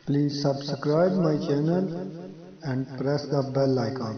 Please subscribe my channel and press the bell icon.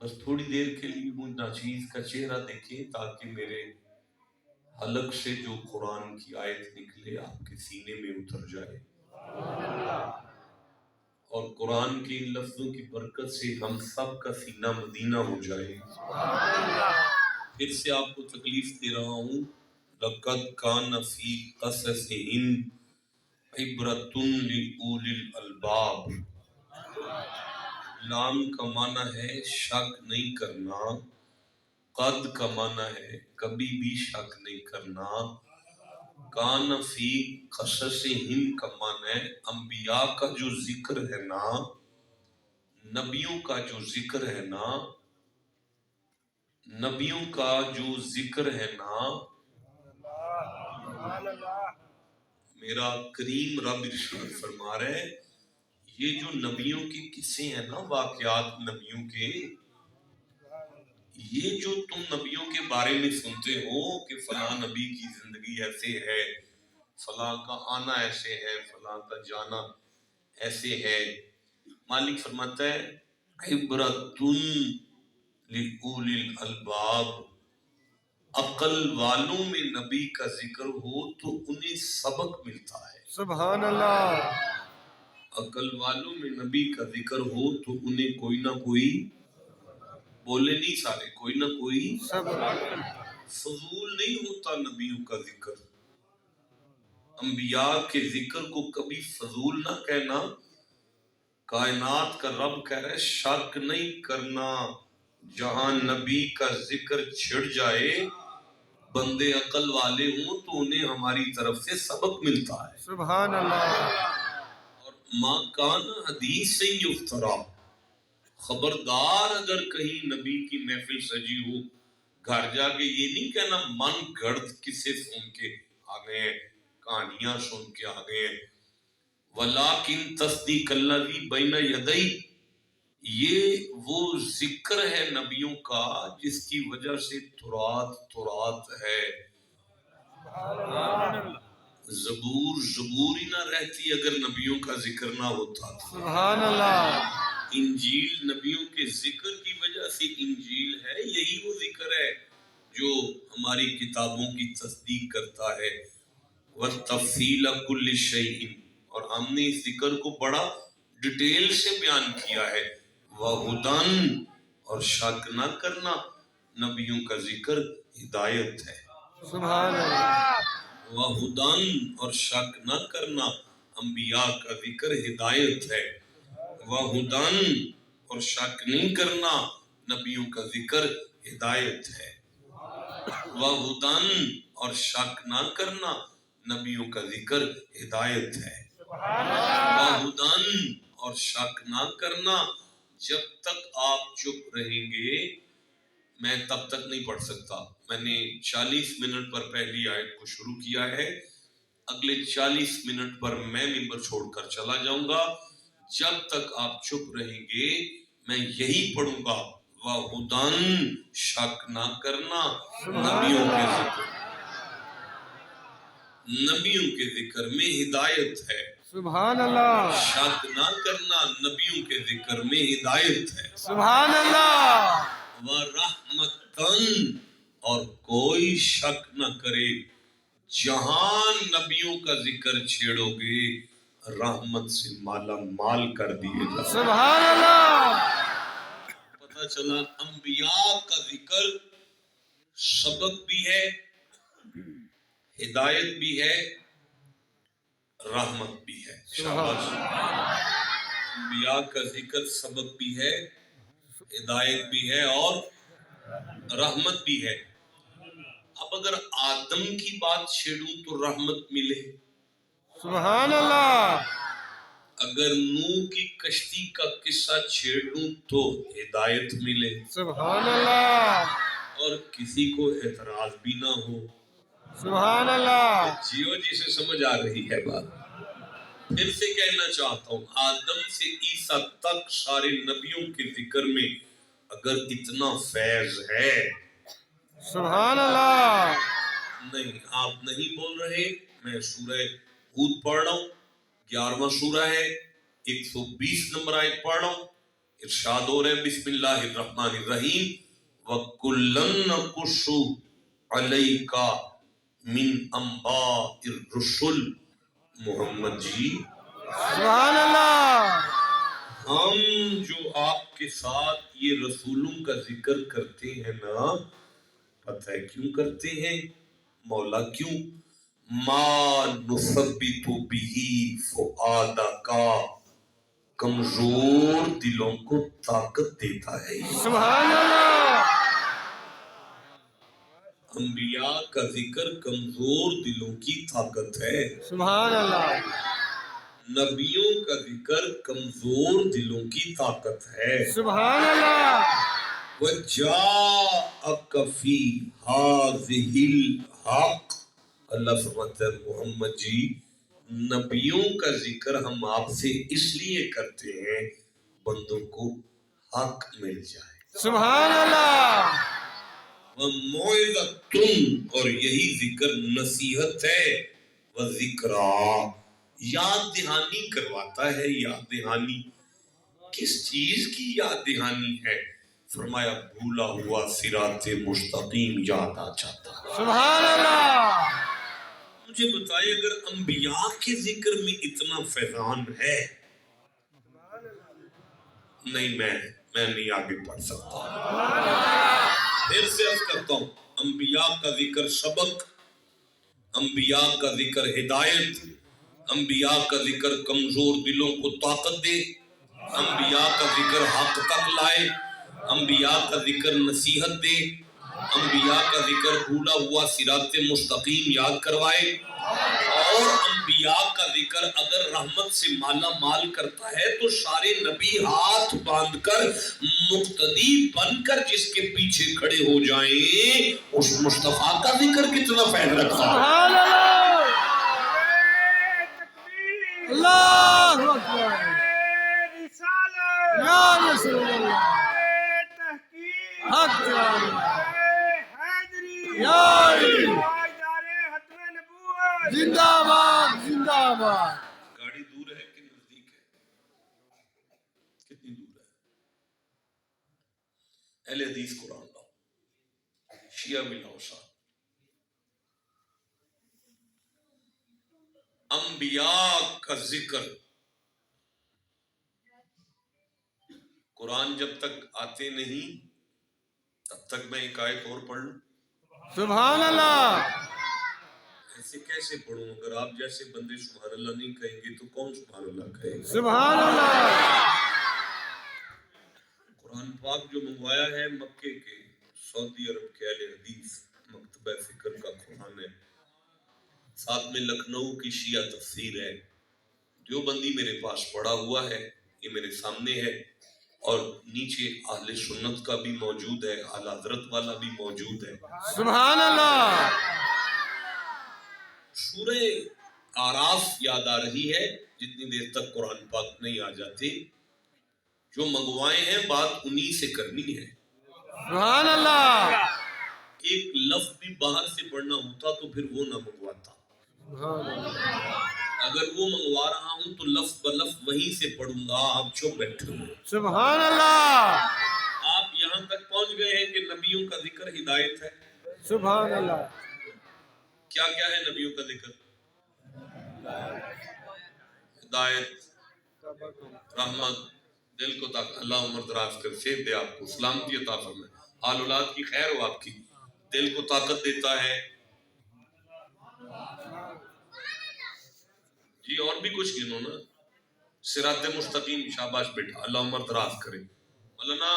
بس تھوڑی دیر کے لیے وہ ناچیز کا چہرہ دیکھیں تاکہ میرے حلق سے جو قرآن کی آیت نکلے آپ کے سینے میں اتر جائے، اور قرآن کے ان لفظوں کی برکت سے ہم سب کا سینہ مدینہ ہو جائے۔ پھر سے آپ کو تکلیف دے رہا ہوں، لَقَدْ كَانَ فِي قَصَصِهِمْ عِبْرَةٌ لِأُولِي الْأَلْبَابِ۔ لام کا معنی ہے شک نہیں کرنا، قد کا معنی ہے کبھی بھی شک نہیں کرنا، کان فی قصصہم کا معنی ہے انبیاء کا جو ذکر ہے نا، نبیوں کا جو ذکر ہے نا، نبیوں کا جو ذکر ہے نا، میرا کریم رب ارشاد فرما رہے ہیں یہ جو نبیوں کے قصے ہیں نا، واقعات نبیوں کے، یہ جو تم نبیوں کے بارے میں سنتے ہو کہ فلاں نبی کی زندگی ایسے ہے، فلاں کا آنا ایسے ہے، فلاں کا جانا ایسے ہے، مالک فرماتا ہے عبرتن لأولی الالباب، عقل والوں میں نبی کا ذکر ہو تو انہیں سبق ملتا ہے۔ سبحان اللہ۔ عقل والوں میں نبی کا ذکر ہو تو انہیں کوئی نہ کوئی، بولے نہیں سارے، کوئی نہ کوئی فضول نہیں ہوتا نبیوں کا ذکر۔ انبیاء کے ذکر کو کبھی فضول نہ کہنا۔ کائنات کا رب کہہ رہا ہے شک نہیں کرنا، جہاں نبی کا ذکر چھڑ جائے، بندے عقل والے ہوں تو انہیں ہماری طرف سے سبق ملتا ہے۔ سبحان اللہ۔ اور ما کان حدیث سے یفترا، خبردار اگر کہیں نبی کی محفل سجی ہو، گھر جا کے یہ نہیں کہنا من گھڑت کسے سن کے آ گئے ہیں، کہانیاں سن کے آ گئے ہیں، ولیکن تصدیق الذی بین یدی، یہ وہ ذکر ہے نبیوں کا جس کی وجہ سے تورات ہے۔ زبور ہی نہ رہتی اگر نبیوں کا ذکر نہ ہوتا۔ سبحان اللہ۔ انجیل نبیوں کے ذکر کی وجہ سے انجیل ہے، یہی وہ ذکر ہے جو ہماری کتابوں کی تصدیق کرتا ہے۔ وَالتَّفْصِيلَ كُلِّ شَيْءٍ، اور ہم نے اس ذکر کو بڑا ڈیٹیل سے بیان کیا ہے۔ وَهُدًى، اور شک نہ کرنا نبیوں کا ذکر ہدایت ہے۔ سبحان اللہ۔ وَهُدًى، اور شک نہ کرنا انبیاء کا ذکر ہدایت ہے۔ وَهُدًى، اور شک نہیں کرنا نبیوں کا ذکر ہدایت ہے۔ وَهُدًى، اور شک نہ کرنا نبیوں کا ذکر ہدایت ہے۔ وَهُدًى، اور شک نہ کرنا، جب تک آپ چپ رہیں گے میں تب تک نہیں پڑھ سکتا۔ میں نے 40 منٹ پر پہلی آیت کو شروع کیا ہے، اگلے 40 منٹ پر میں منبر چھوڑ کر چلا جاؤں گا، جب تک آپ چپ رہیں گے میں یہی پڑھوں گا۔ وَهُدًى، شک نہ کرنا نبیوں کے ذکر، نبیوں کے ذکر میں ہدایت ہے۔ سبحان اللہ۔ شک نہ کرنا نبیوں کے ذکر میں ہدایت ہے۔ سبحان اللہ۔ وَرَحْمَةً، اور کوئی شک نہ کرے جہاں نبیوں کا ذکر چھیڑو گے رحمت سے مالا مال کر دیے جا۔ سبحان اللہ۔ پتہ چلا انبیاء کا ذکر سبق بھی ہے، ہدایت بھی ہے، رحمت بھی ہے۔ شاباش۔ انبیاء کا ذکر سبق بھی ہے، ہدایت بھی ہے اور رحمت بھی ہے۔ اب اگر آدم کی بات چھیڑوں تو رحمت ملے، سبحان اللہ۔ اگر نوح کی کشتی کا قصہ چھیڑ لوں تو ہدایت ملے، سبحان اللہ۔ اور کسی کو اعتراض بھی نہ ہو، سبحان اللہ۔ جیو جی سے سمجھ آ رہی ہے بات؟ پھر سے کہنا چاہتا ہوں، آدم سے عیسیٰ تک سارے نبیوں کے ذکر میں اگر اتنا فیض ہے، سبحان اللہ، نہیں آپ نہیں بول رہے، میں سورہ ہود پڑھ رہا ہوں، 11واں سورہ ہے، 120 نمبر آیت پڑھ رہا ہوں، ارشاد ہو رہے ہیں بسم اللہ الرحمن الرحیم وَكُلًّا نَقُصُّ عَلَيْكَ مِنْ أَنْبَاءِ الرُّسُلِ. محمد جی سبحان اللہ. ہم جو آپ کے ساتھ یہ رسولوں کا ذکر کرتے ہیں نا، پتہ ہے کیوں کرتے ہیں؟ مولا کیوں؟ ما نثبت به فؤادک، کمزور دلوں کو طاقت دیتا ہے. سبحان اللہ. انبیاء کا ذکر کمزور دلوں کی طاقت ہے. سبحان اللہ. نبیوں کا ذکر کمزور دلوں کی طاقت ہے. سبحان اللہ. وَجَاءَكَ فِي هَذِهِ الْحَقِّ. اللہ فرماتا ہے محمد جی نبیوں کا ذکر ہم آپ سے اس لیے کرتے ہیں بندوں کو حق مل جائے. سبحان اللہ. وَمَوْعِظَةٌ، اور یہی ذکر نصیحت ہے. وَذِكْرَىٰ، یاد دہانی کرواتا ہے. یاد دہانی کس چیز کی یاد دہانی ہے؟ فرمایا بھولا ہوا صراط مستقیم یاد آ جاتا ہے. سبحان اللہ. مجھے بتائیے اگر انبیاء کے ذکر میں اتنا فیضان ہے، نہیں میں نہیں آگے پڑھ سکتا. پھر سے عرض کرتا ہوں، انبیاء کا ذکر سبق، انبیاء کا ذکر ہدایت، انبیاء کا ذکر کمزور دلوں کو طاقت دے، انبیاء کا ذکر حق تک لائے، انبیاء کا ذکر نصیحت دے، انبیاء کا ذکر بھولا ہوا صراط مستقیم یاد کروائے، اور انبیاء کا ذکر اگر رحمت سے مالا مال کرتا ہے تو سارے نبی ہاتھ باندھ کر مقتدی بن کر جس کے پیچھے کھڑے ہو جائیں. اس مصطفیٰ کا ذکر کتنا فیض رکھتا ہے. سبحان اللہ. اللہ اکبر. یا رسول اللہ. حق یا علی. زندہ باد زندہ باد. گاڑی دور ہے کہ نزدیک ہے؟ کتنی دور ہے؟ اہل حدیث قرآن لاؤ، شیعہ بھی لاؤ ساتھ. انبیاء کا ذکر قرآن جب تک آتے نہیں تب تک میں ایک آیت اور پڑھ لوں. سبحان اللہ. ایسے کیسے پڑھوں؟ اگر آپ جیسے بندے سبحان اللہ نہیں کہیں گے تو کون سبحان اللہ کہے گا؟ سبحان اللہ. قرآن پاک جو منگوایا ہے مکے کے سعودی عرب کے اہل حدیث مکتبہ فکر کا قرآن ہے، ساتھ میں لکھنؤ کی شیعہ تفسیر ہے، دیوبندی میرے پاس پڑا ہوا ہے، یہ میرے سامنے ہے، اور نیچے اہل سنت کا بھی موجود ہے، اعلیٰ حضرت والا بھی موجود ہے. سبحان اللہ. سورہ آراف یاد آ رہی ہے جتنی دیر تک قرآن پاک نہیں آ جاتے. جو منگوائے ہیں بات انہی سے کرنی ہے. سبحان اللہ. ایک لفظ بھی باہر سے پڑھنا ہوتا تو پھر وہ نہ منگواتا. اگر وہ منگوا رہا ہوں تو لفظ بلفظ وہیں سے پڑھوں گا. آپ چپ بیٹھے ہو. سبحان اللہ. آپ یہاں تک پہنچ گئے ہیں کہ نبیوں کا ذکر ہدایت ہے. سبحان اللہ. کیا کیا ہے نبیوں کا ذکر؟ ہدایت، رحمت، دل کو اللہ عمر دراز کر صحت دے، آپ کو سلامتی عطا فرمائے، آل اولاد کی خیر ہو آپ کی، دل کو طاقت دیتا ہے. جی اور بھی کچھ گنو نا. صراط مستقیم، شاباش بیٹا، اللہ عمر دراز کرے. مولانا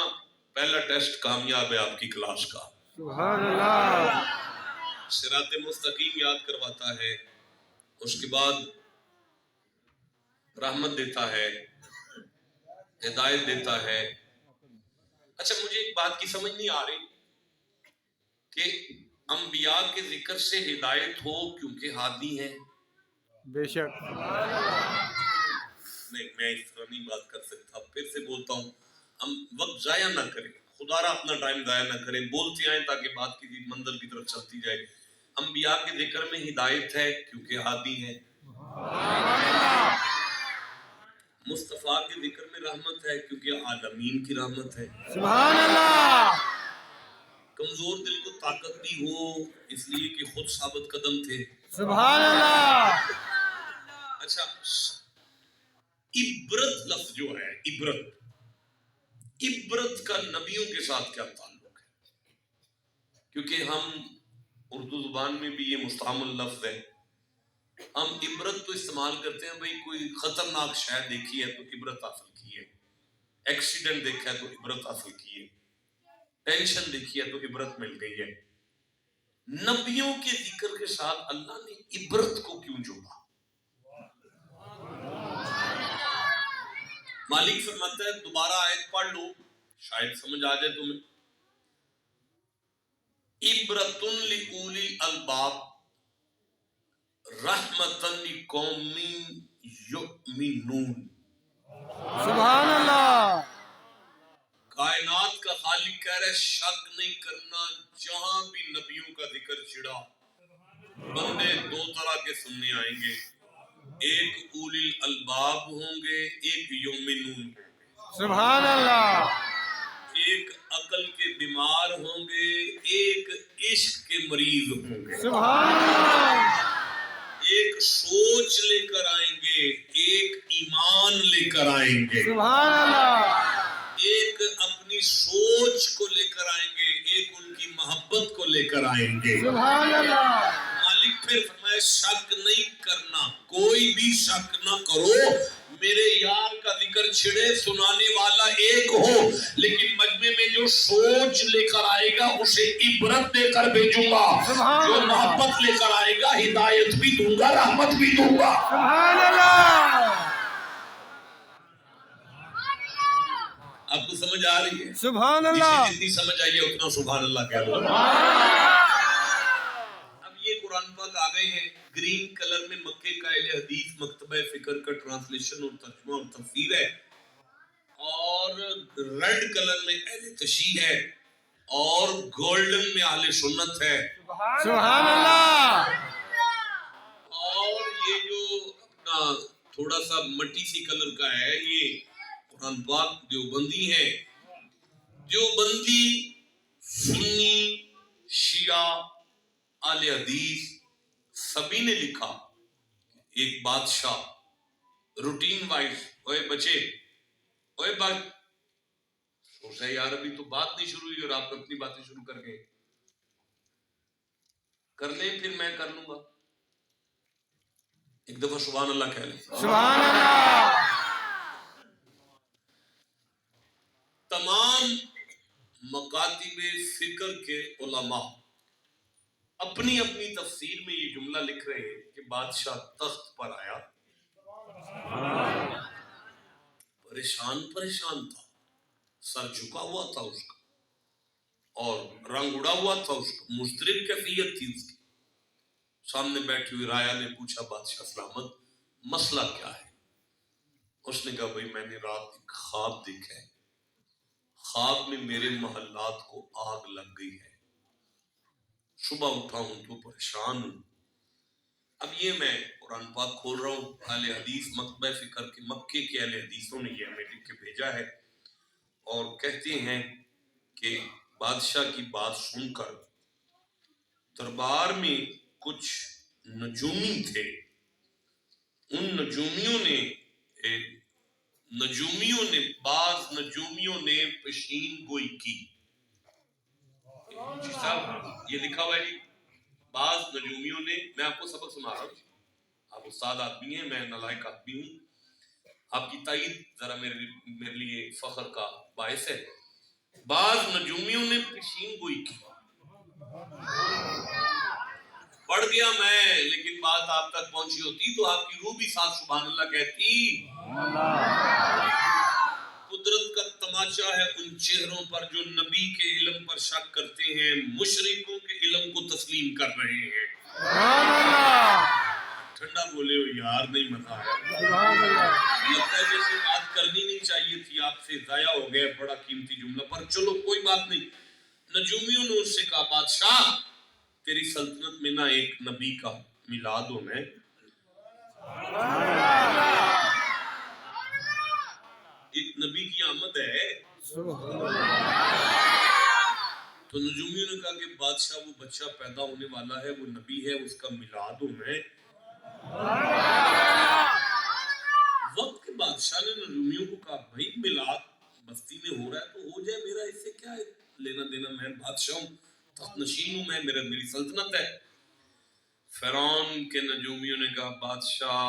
پہلا ٹیسٹ کامیاب ہے آپ کی کلاس کا. سبحان اللہ. صراط مستقیم یاد کرواتا ہے، اس کے بعد رحمت دیتا ہے، ہدایت دیتا ہے. اچھا مجھے ایک بات کی سمجھ نہیں آ رہی کہ انبیاء کے ذکر سے ہدایت ہو کیونکہ ہادی ہیں. بے شک. نہیں میں اس طرح نہیں بات کر سکتا. پھر سے بولتا ہوں، ہم وقت ضائع نہ کریں، خدا را اپنا ٹائم ضائع نہ کریں، بولتے آئیں تاکہ بات کی منزل کی طرف چلتی جائے. انبیاء کے ذکر میں ہدایت ہے کیونکہ ہادی ہیں. مصطفیٰ کے ذکر میں رحمت ہے کیونکہ عالمین کی رحمت ہے. سبحان اللہ. کمزور دل کو طاقت دی ہو اس لیے کہ خود ثابت قدم تھے. سبحان اللہ. اچھا عبرت لفظ جو ہے عبرت کا نبیوں کے ساتھ کیا تعلق ہے؟ کیونکہ ہم اردو زبان میں بھی یہ مستعمل لفظ ہے. ہم عبرت تو استعمال کرتے ہیں بھئی کوئی خطرناک شے دیکھی ہے تو عبرت حاصل کی ہے, ایکسیڈنٹ دیکھا ہے تو عبرت حاصل کی ہے, ٹینشن دیکھی ہے تو عبرت مل گئی ہے. نبیوں کے ذکر کے ساتھ اللہ نے عبرت کو کیوں جوڑا؟ مالک فرماتا ہے دوبارہ آیت پڑھ لو شاید سمجھ آ جائے تمہیں. عبرۃ لأولی الالباب رحمتاً لقوم یؤمنون. سبحان اللہ. کائنات کا خالق کہہ رہا ہے شک نہیں کرنا, جہاں بھی نبیوں کا ذکر چھڑا بندے دو طرح کے سننے آئیں گے, ایک اولی الالباب ہوں گے, ایک یؤمنون ہوں گے. سبحان اللہ. ایک عقل کے بیمار ہوں گے, ایک عشق کے مریض ہوں گے. سبحان اللہ. ایک سوچ لے کر آئیں گے, ایک ایمان لے کر آئیں گے. سبحان اللہ. ایک اپنی سوچ کو لے کر آئیں گے, ایک ان کی محبت کو لے کر آئیں گے. سبحان اللہ. مالک پھر فرمایا شک نہیں کرنا, کوئی بھی شک نہ کرو, میرے یار کا ذکر چھڑے سنانے والا ایک ہو, لیکن مجمع میں جو سوچ لے کر آئے گا اسے عبرت دے کر بھیجوں گا, جو محبت لے کر آئے گا ہدایت بھی دوں گا, رحمت بھی دوں گا. سبحان اللہ. آپ کو سمجھ آ رہی ہے؟ سبحان اللہ. جتنی سمجھ آئی ہے اتنا سبحان اللہ کہہ لو. اب یہ قرآن پاک آ گئے ہیں گرین کلر میں, مکے کا اہل حدیث مکتبہ فکر کا ٹرانسلیشن اور ترجمہ اور تفسیر ہے, اور ریڈ کلر میں اہل تشیع ہے, اور گولڈن میں اہل سنت ہے. سبحان اللہ. اور یہ جو اپنا تھوڑا سا مٹی سی کلر کا ہے یہ قرآن پاک دیوبندی ہے. دیوبندی, سنی, شیعہ, اہل حدیث سبھی نے لکھا. ایک بادشاہ روٹین وائز, اوے بچے, اوے بات سوچا یار ابھی تو بات نہیں شروع ہوئی اور آپ اپنی باتیں شروع کر گئے, کر لیں پھر میں کر لوں گا. ایک دفعہ سبحان اللہ کہہ لیں. سبحان اللہ. تمام مکاتب فکر کے علماء اپنی اپنی تفسیر میں یہ جملہ لکھ رہے ہیں کہ بادشاہ تخت پر آیا, پریشان تھا, سر جھکا ہوا تھا اس کا, اور رنگ اڑا ہوا تھا اس کا, مضطرب کیفیت تھی اس کی. سامنے بیٹھی ہوئی رایا نے پوچھا بادشاہ سلامت مسئلہ کیا ہے؟ اس نے کہا بھائی میں نے رات ایک خواب دیکھا ہے, خواب میں میرے محلات کو آگ لگ گئی ہے, صبح اٹھا ہوں تو پریشان ہوں. اب یہ میں قرآن پاک کھول رہا ہوں, اہل حدیث مکتبہ فکر کے مکے کے اہل حدیثوں نے یہ ہمیں لکھ کے بھیجا ہے, اور کہتے ہیں کہ بادشاہ کی بات سن کر دربار میں کچھ نجومی تھے, ان بعض نجومیوں نے پیشین گوئی کی. جی صاحب یہ لکھا ہوا ہے جی, بعض نجومیوں نے, میں آپ کو سبق سنا رہا ہوں, آپ استاد آدمی ہیں, میں نالائق آدمی ہوں, آپ کی تائید ذرا میرے لیے فخر کا باعث ہے. بعض نجومیوں نے پیشین گوئی کی. پڑھ گیا میں, لیکن بات آپ تک پہنچی ہوتی تو آپ کی روح بھی ساتھ سبحان اللہ کہتی. قدرت کا تماشا ہے ان چہروں پر جو نبی کے علم پر شک کرتے ہیں, مشرکوں کے علم کو تسلیم کر رہے ہیں. ٹھنڈا بولے ہو یار, نہیں مزہ آیا. لگتا ہے جیسے بات کرنی نہیں چاہیے تھی, آپ سے ضائع ہو گیا بڑا قیمتی جملہ, پر چلو کوئی بات نہیں. نجومیوں نے اس سے کہا بادشاہ تیری سلطنت میں نہ ایک نبی کا میلاد ہونا ہے, نبی کی آمد ہے. تو نجومیوں نے کہا کہ بادشاہ وہ بچہ پیدا ہونے والا ہے وہ نبی ہے اس کا میلاد ہونا ہے. وقت کے بادشاہ نے نجومیوں کو کہا بھائی میلاد بستی میں ہو رہا ہے تو ہو جائے, میرا اس سے کیا ہے لینا دینا, میں بادشاہ ہوں, تخت نشین ہوں, میری سلطنت ہے. فرعون کے نجومیوں نے کہا بادشاہ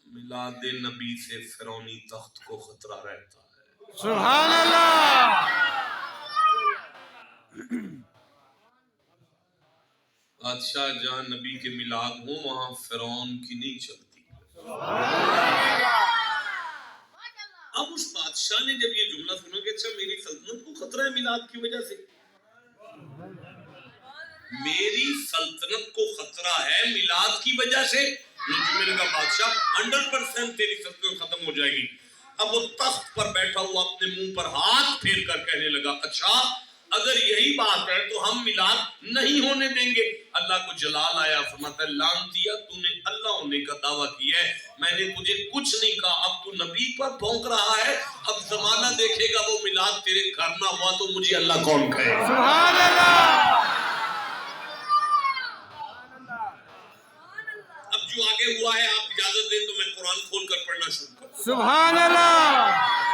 میلاد نبی سے فرعونی تخت کو خطرہ رہتا ہے. سبحان اللہ. بادشاہ جہاں نبی کے میلاد ہوں وہاں فرعون کی نہیں چلتی. اب اس بادشاہ نے جب یہ جملہ سنا کہ اچھا میری سلطنت کو خطرہ ہے میلاد کی وجہ سے, میری سلطنت کو خطرہ ہے میلاد کی وجہ سے, نجومیوں کا بادشاہ 100% تیری سلطنت ختم ہو جائے گی. اب وہ تخت پر بیٹھا ہوا اپنے منہ پر ہاتھ پھیر کر کہنے لگا اچھا اگر یہی بات ہے تو ہم میلاد نہیں ہونے دیں گے. اللہ کو جلال آیا, فرماتا ہے لعنتیا تو نے اللہ ہونے کا دعویٰ کیا ہے, میں نے تجھے کچھ نہیں کہا, اب تو نبی پر بھونک رہا ہے, اب زمانہ دیکھے گا وہ میلاد تیرے گھر نہ ہوا تو مجھے اللہ کون کہے. سبحان اللہ. اب جو آگے ہوا ہے آپ اجازت دیں تو میں قرآن کھول کر پڑھنا شروع کروں. سبحان اللہ.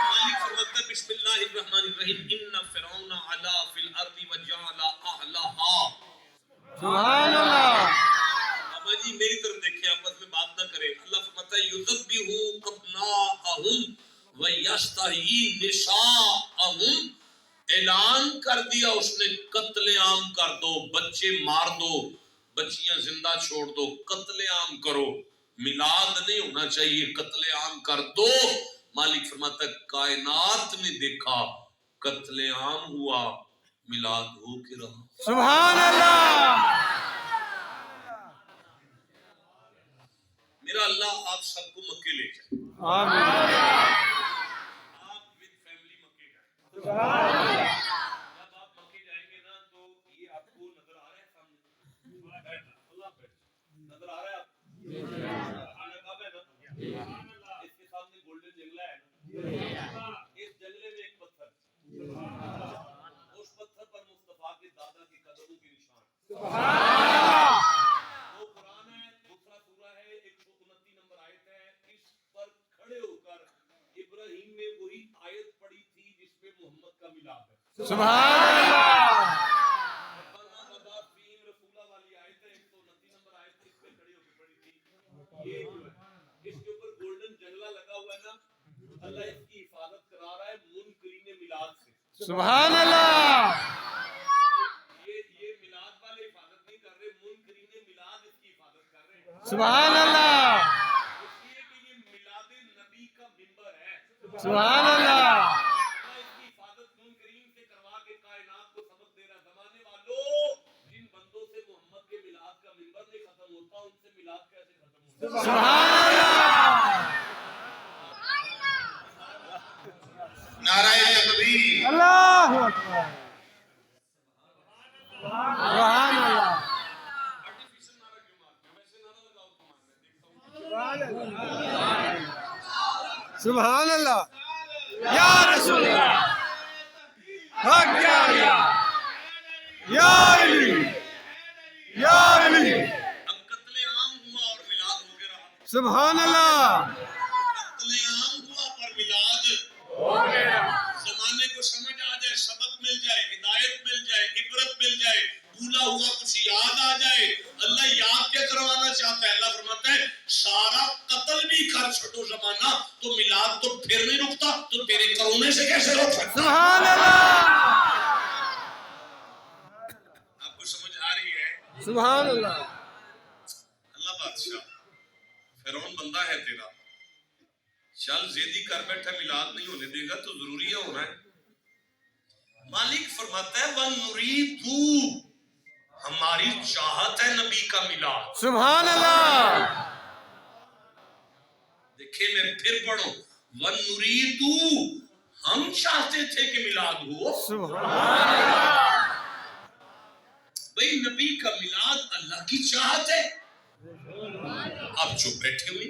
مالک فرماتا ہے بسم اللہ الرحمن الرحیم ان فرعون علا فی الارض وجعل اہلہا. سبحان اللہ. بابا جی میری طرف دیکھیں, آپس میں بات نہ کریں. اللہ فرماتا ہے یذبح ابناءہم ویستحیی نساءہم. اعلان کر دیا اس نے قتل عام کر دو, بچے مار دو, بچیاں زندہ چھوڑ دو, قتل عام کرو. میلاد نہیں ہونا چاہیے, قتل عام کر دو. مالک فرماتا ہے کائنات نے دیکھا قتل عام ہوا, میلاد ہو کے رہا. سبحان اللہ. میرا اللہ آپ سب کو مکے لے جائے. آمین. آپ with family مکے جائیں. سبحان اللہ. جب آپ مکے جائیں گے نا تو یہ آپ کو نظر آ رہا ہے سامنے, اللہ پہ نظر آ رہا ہے آپ خانہ کعبہ ہے نا, اس کے سامنے گولڈن جنگلہ ہے نا, اس جنگلے میں ایک پتھر, اس پتھر پر مصطفیٰ کے دادا کے قدموں کے نشان. وہ قرآن ہے, دوسرا سورہ ہے, 129 نمبر آیت ہے. اس پر کھڑے ہو کر ابراہیم نے وہی آیت پڑھی تھی جس پہ محمد کا میلاد ہے. سبحان اللہ. رسولہ والی آیت ہے 129 نمبر آیت, اس پہ کھڑے ہو کے پڑھی تھی. یہ جو ہے اس کے اوپر گولڈن جنگلہ لگا ہوا ہے نا, اللہ اس کی حفاظت کرا رہا ہے منکرین میلاد سے. سبحان اللہ. یہ میلاد والے حفاظت نہیں کر رہے, منکرین میلاد اس کی حفاظت کر رہے ہیں. سبحان اللہ. اس لیے کہ یہ میلاد نبی کا منبر ہے. سبحان اللہ. اللہ اس کی حفاظت منکرین سے کروا کے کائنات کو سبق دے رہا. زمانے والوں جن بندوں سے محمد کے میلاد کا منبر نہیں ختم ہوتا ان سے میلاد کیسے ختم ہوتا. سبحان اللہ. نعرہ تکبیر. اللہ اکبر. سبحان اللہ. آرٹیفیشل نعرہ کیوں مارتے ہیں, ویسے نعرہ لگاؤ تو مارنا, دیکھتا ہوں. سبحان اللہ. یا رسول اللہ. حق یا علی. یا علی. یا علی. اب قتل عام ہوا اور میلاد ہو کے رہا. سبحان اللہ. قتل عام ہوا پر میلاد زمانے کو سمجھ آ جائے, سبق مل جائے, ہدایت مل جائے, عبرت مل جائے, بھولا ہوا کچھ یاد آ جائے. اللہ یاد کیا کروانا چاہتا ہے. اللہ فرماتا ہے سارا قتل بھی کر چھوڑو زمانہ تو میلاد تو پھر نہیں رکتا, تو تیرے کرونے سے کیسے روک سکتا. سبحان اللہ. آپ کو سمجھ آ رہی ہے. سبحان اللہ. اللہ بادشاہ فرعون بندہ ہے تیرا, چل زیدی کر بیٹھا, میلاد نہیں ہونے دے گا تو ضروری ہے ہونا ہے. مالک فرماتا ہے وَنُرِيدُ, ہماری چاہت ہے نبی کا میلاد. سبحان اللہ. دیکھیں میں پھر پڑھوں, وَنُرِيدُ, ہم چاہتے تھے کہ میلاد ہو. سبحان اللہ. بھئی نبی کا میلاد اللہ کی چاہت ہے. آپ چپ بیٹھے ہوئے,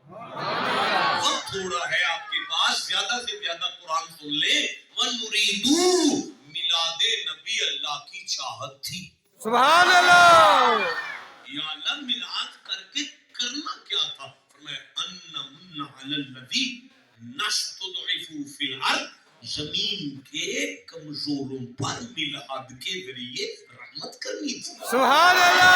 وقت تھوڑا ہے آپ کے پاس، زیادہ سے زیادہ قرآن سن لیں. وَنُرِيدُ میلاد نبی اللہ کی چاہت تھی. سبحان اللہ. یا اللہ میلاد کر کے کرنا کیا تھا؟ فرمایا ان من علی الذی نستضعف فی الارض، زمین کے کمزوروں پر میلاد کے ذریعے رحمت کرنی تھی. سبحان اللہ.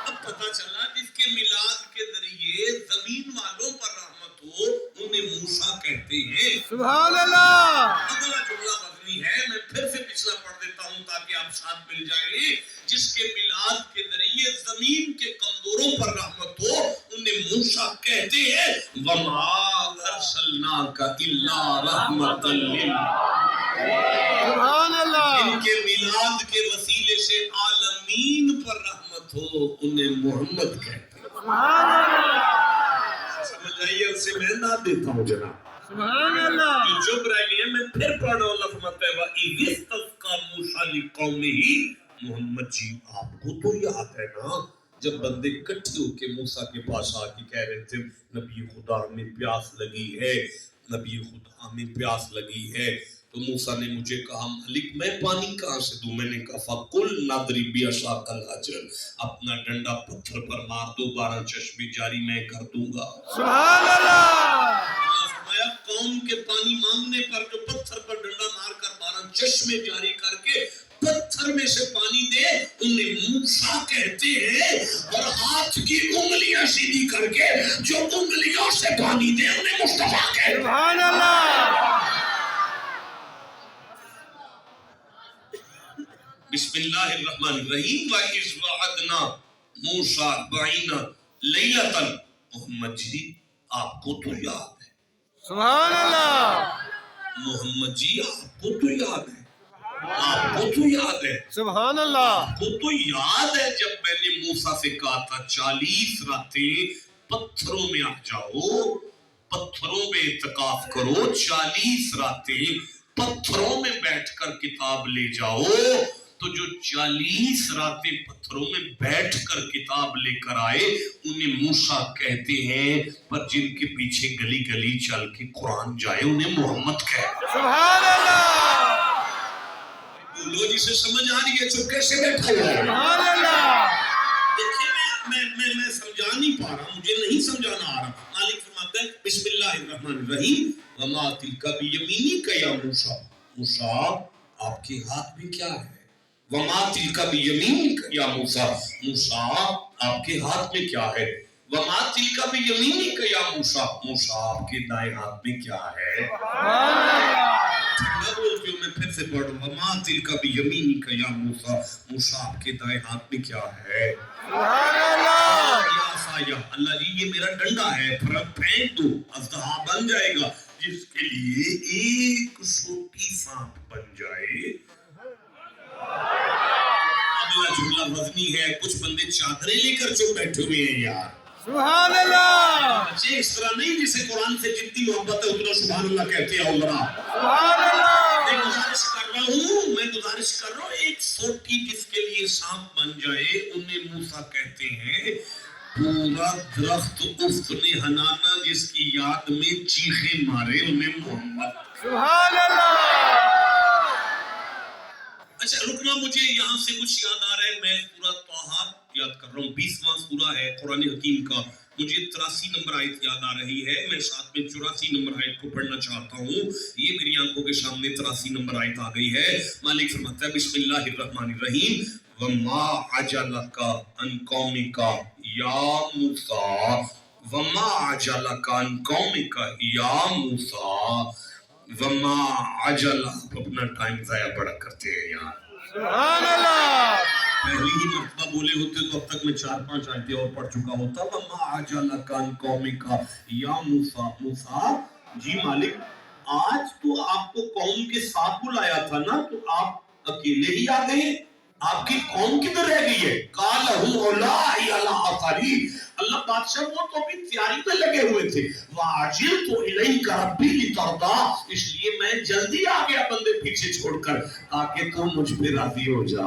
اب پتہ چلا جس کے میلاد کے ذریعے زمین والوں پر رحمت ہو انہیں موسیٰ کہتے ہیں. سبحان اللہ. اگلا جملہ وزنی ہے، میں پھر سے پچھلا پڑھ دیتا ہوں تاکہ آپ ساتھ مل جائیں. جس کے میلاد کے ذریعے زمین کے کمزوروں پر رحمت ہو انہیں موسیٰ کہتے ہیں. وَمَا أَرْسَلْنَاكَ إِلَّا رَحْمَةً لِلْعَالَمِينَ. سبحان اللہ. ان کے میلاد کے وسیلے سے عالمین پر رحمت ہو انہیں محمد کہتے ہیں. سبحان اللہ. سمجھ آئیے، اسے میں نہ دیتا ہوں جناب. سبحان اللہ. جو چپ رہ گئے میں پھر پڑھ رہا ہوں. اللہ فرماتا ہے وَإِذِ اسْتَسْقَىٰ مُوسَىٰ لِقَوْمِهِ. محمد جی آپ کو تو یاد ہے نا جب بندے اکٹھے ہو کے موسیٰ کے پاس آ کے کہہ رہے تھے نبی خدا ہمیں پیاس لگی ہے، نبی خدا ہمیں پیاس لگی ہے. تو موسیٰ نے مجھے کہا مالک میں پانی کہاں سے دوں؟ میں نے کہا فَقُلْ نَضْرِبْ بِعَصَاكَ الْحَجَرَ، اپنا ڈنڈا پتھر پر مار دو، 12 چشمے جاری میں کر دوں گا. سبحان اللہ. اللہ فرمایا قوم کے پانی مانگنے پر جو پتھر پر ڈنڈا مار کر 12 چشمے جاری کر کے پتھر میں سے پانی دے انہیں موسیٰ کہتے ہیں. اور ہاتھ کی انگلیاں سیدھی کر کے جو انگلیوں سے پانی دے انہیں مصطفیٰ کہتے ہیں. سبحان اللہ. بسم اللہ الرحمن الرحیم. وَإِذْ وَعَدْنَا مُوسَىٰ 40 لَيْلَةً. محمد جی آپ کو تو یاد ہے. سبحان اللہ. محمد جی آپ کو تو یاد ہے. آپ کو تو یاد ہے. سبحان اللہ. آپ کو تو یاد ہے جب میں نے موسیٰ سے کہا تھا 40 راتیں پتھروں میں آ جاؤ، پتھروں میں اعتکاف کرو، 40 راتیں پتھروں میں بیٹھ کر کتاب لے جاؤ. تو جو 40 راتیں پتھروں میں بیٹھ کر کتاب لے کر آئے انہیں موسیٰ کہتے ہیں، پر جن کے پیچھے گلی گلی چل کے قرآن جائے انہیں محمد کہتے ہیں. سبحان اللہ. بولو جسے سمجھ آ رہی ہے چپ کیسے بیٹھا ہوا ہے؟ سبحان اللہ. دیکھیں میں سمجھا نہیں پا رہا، مجھے نہیں سمجھانا آ رہا. مالک فرماتا ہے بسم اللہ الرحمن الرحیم. وما تلک بیمینک یا موسیٰ. موسیٰ آپ کے ہاتھ میں کیا ہے؟ وما تلک بیمینک یا موسیٰ. موسیٰ آپ کے ہاتھ میں کیا ہے؟ وما تلک بیمینک یا موسیٰ. موسیٰ آپ کے دائیں ہاتھ میں کیا ہے؟ میں بولتی ہوں، میں پھر سے پڑھوں. وما تلک بیمینک یا موسیٰ. موسیٰ آپ کے دائیں ہاتھ میں کیا ہے؟ سبحان اللہ. یا اللہ جی یہ میرا ڈنڈا ہے، پھینک دو اژدہا بن جائے گا جس کے لیے ایک چھوٹی سانپ بن جائے. اگلا جملہ وزنی ہے. کچھ بندے چادریں لے کر چپ بیٹھے ہوئے ہیں یار. سبحان اللہ. بچے اس طرح نہیں جسے قرآن سے جتنی محبت ہے اتنا سبحان اللہ کہتے ہیں. اللہ سبحان اللہ. میں گزارش کر رہا ہوں ایک چھوٹی جس کے لیے سانپ بن جائے انہیں موسیٰ کہتے ہیں. پورا درخت افنے ہنانا جس کی یاد میں چیخیں مارے انہیں محمد. سبحان اللہ. اچھا رکنا، مجھے یہاں سے کچھ یاد آ رہا ہے. میں سورہ طٰہٰ یاد کر رہا ہوں، 20واں سورہ ہے قرآن حکیم کا. مجھے 83 نمبر آیت یاد آ رہی ہے. میں ساتھ میں 84 نمبر آیت کو پڑھنا چاہتا ہوں. یہ میری آنکھوں کے سامنے 83 نمبر آیت آ گئی ہے. مالک فرماتا ہے بسم اللہ الرحمن الرحیم. وما عجلک عن قومک یا موسیٰ. وما عجلک عن قومک یا موسیٰ. وما عجل. اپنا ٹائم ضائع بڑا کرتے ہیں یار. سبحان اللہ. پہلی ہی مرتبہ بولے ہوتے تو اب تک میں 4-5 آیتیں اور پڑھ چکا ہوتا. وما عجلک عن قومک یا موسیٰ. موسیٰ جی مالک آج تو آپ کو قوم کے ساتھ بلایا تھا نا، تو آپ اکیلے ہی آ گئے، آپ کی قوم کدھر رہ گئی ہے؟ قال هم اولئک علی اثری. اللہ بادشاہ وہ تو بھی تیاری میں لگے ہوئے تھے. وعجلت الیک ربی لترضی. اس لیے میں جلدی آ گیا بندے پیچھے چھوڑ کر تاکہ تو مجھ پہ راضی ہو جا.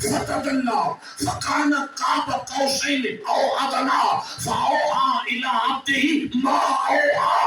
فتدلى فكان قاب قوسين او ادنى فاوحى الى عبده ما اوحى।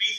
20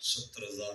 70,000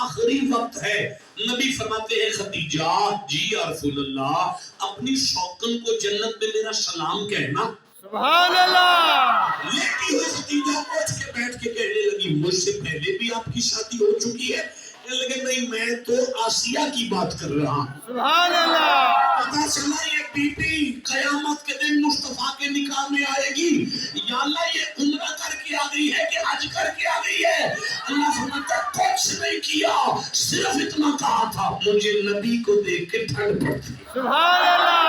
آخری وقت ہے. نبی فرماتے ہیں خدیجہ جی یا رسول اللہ اپنی شوکن کو جنت میں میرا سلام کہنا. سبحان اللہ. لیٹی ہوئی خدیجہ اٹھ کے بیٹھ کے کہنے لگی مجھ سے پہلے بھی آپ کی شادی ہو چکی ہے. لیکن نہیں میں تو آسیہ کی بات کر رہا ہوں. سبحان اللہ. پتا چلا یہ بی بی قیامت کے دن مصطفیٰ کے نکاح میں آئے گی. یا اللہ یہ عمرہ کر کے آ گئی ہے کہ حج کر کے آ گئی ہے. اللہ فرماتا کچھ نہیں کیا صرف اتنا کہا تھا مجھے نبی کو دیکھ کے ٹھنڈ پڑتی ہے. سبحان اللہ.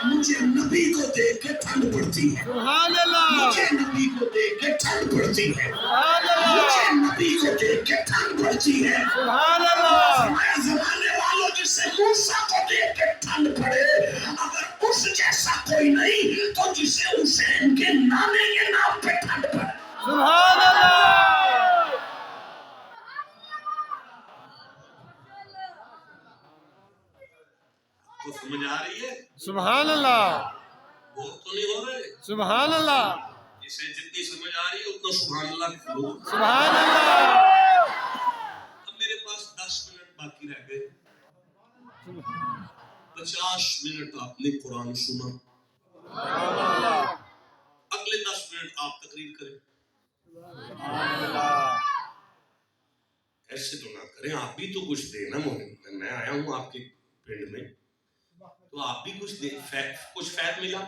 مجھے نبی کو دیکھ کے ٹھنڈ پڑتی ہے. سبحان اللہ. مجھے نبی کو دیکھ کے ٹھنڈ پڑتی ہے. سبحان اللہ. مجھے نبی کو دیکھ کے ٹھنڈ پڑتی ہے. سبحان اللہ. میں زمانے والوں جس سے موسیٰ کو دیکھ کے ٹھنڈ پڑے اگر اس جیسا کوئی نہیں تو جسے حسین کے نانے کے نام پہ ٹھنڈ پڑے. سبحان اللہ. تو سمجھ آ رہی ہے؟ سبحان اللہ. وہ تو نہیں ہو رہے. سبحان اللہ. جسے جتنی سمجھ آ رہی ہے اتنا سبحان اللہ کرو. سبحان اللہ. اب میرے پاس 10 منٹ باقی رہ گئے. 50 منٹ آپ نے قرآن سنا. اگلے 10 منٹ آپ تقریر کریں. ایسے تو نہ کریں آپ بھی تو کچھ دیں نا. میں آیا ہوں آپ کے پنڈ میں تو آپ بھی کچھ دیں. کچھ فائد ملا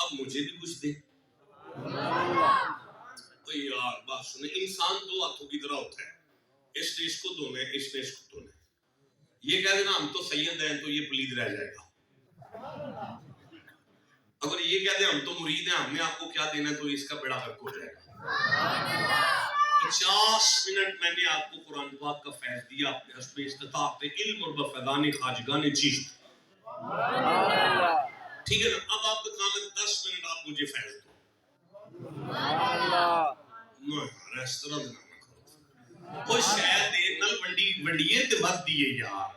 اب مجھے بھی کچھ دیں. تو یار بات سنیں انسان دو ہاتھوں کی طرح ہوتا ہے. اس نے اس کو دھونا ہے اس نے اس کو دھونا ہے. یہ کہہ دینا ہم تو سید ہیں تو یہ پلید رہ جائے گا. اگر یہ کہہ دیں ہم تو مرید ہیں ہم نے آپ کو کیا دینا ہے تو اس کا بڑا حق ہو جائے گا. 50 منٹ میں نے آپ کو قرآن پاک کا فیض دیا اپنے حسب استطاعت علم اور بفیضان خواجگان چشت. ٹھیک ہے نا. اب آپ کا کام ہے 10 منٹ آپ مجھے فیض دو. نہ یار اس طرح نہ کرو. کوئی شاید دے نل ونڈیے تے ود دیے یار.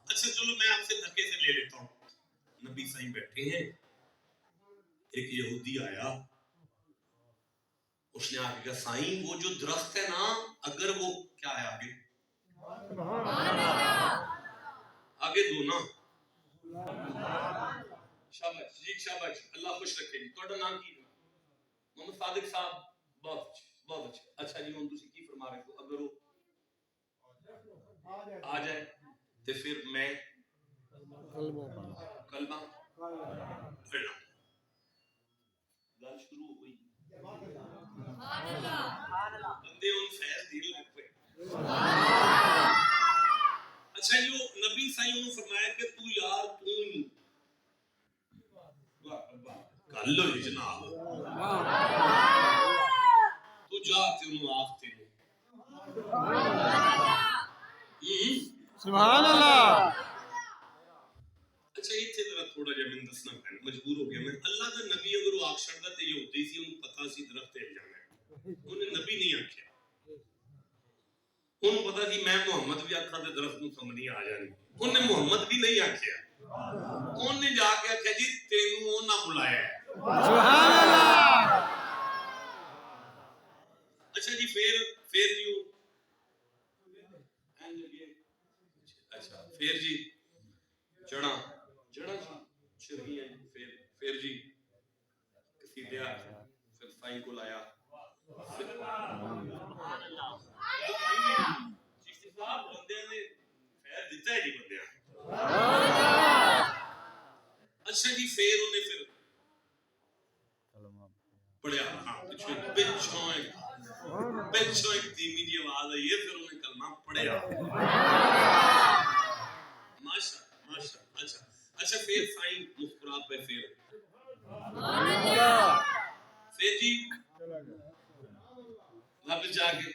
اچھا چلو میں آپ سے دھکے سے لے لیتا ہوں. نبی صحیح بیٹھے ہیں ایک یہودی آیا اس نے آگے کہا سائیں وہ جو درخت ہے نا اگر وہ کیا ہے آگے آگے دو نا. شاباش جی شاباش اللہ خوش رکھے جی. تھوڑا نام کی محمد صادق صاحب بہت اچھا. اچھا جی ہوں تسی کی فرما رہے ہو اگر وہ آ جائے تو پھر میں کلمہ پڑھنا. گل شروع ہو گئی بندے ان فیض دین لگ پہ. اچھا جو نبی صحیح انہوں فرمایا کہ تو یار تو کل لو جناب تو جاتے انہوں آختے ہیں سبحان اللہ. اچھا یہ ذرا تھوڑا جا میں دسنا پہنا مجبور ہو گیا میں. اللہ کا نبی اگر وہ آخ شردہ تے یہ ہوتی سی انہوں پتا سی درخت ہے جانا ہے انہیں نبی نہیں آکھیا. انہوں پتا سی میں محمد بھی آکھا تے درخت نو سمجھ نہیں آ جانی. انہیں محمد بھی نہیں آکھیا. انہیں جا کے آکھیا جی تینوں نہ بلایا ہے. سبحان اللہ. اچھا جی پھر جی اچھا پھر جی چڑھا چرگیاں پھر جی کسیدیا پھر سائیں کو لایا. چشتی صاحب بندے نے خیر دیتا ہے جی بندے. اچھا جی پھر انہیں پھر پڑھیا ہاں پچھوں ایک دھیمی جی آواز آئی ہے پھر انہیں کلمہ پڑھیا. ماشاء اچھا پھر سائیں مسکرا پہ پھر جی واپس جا کے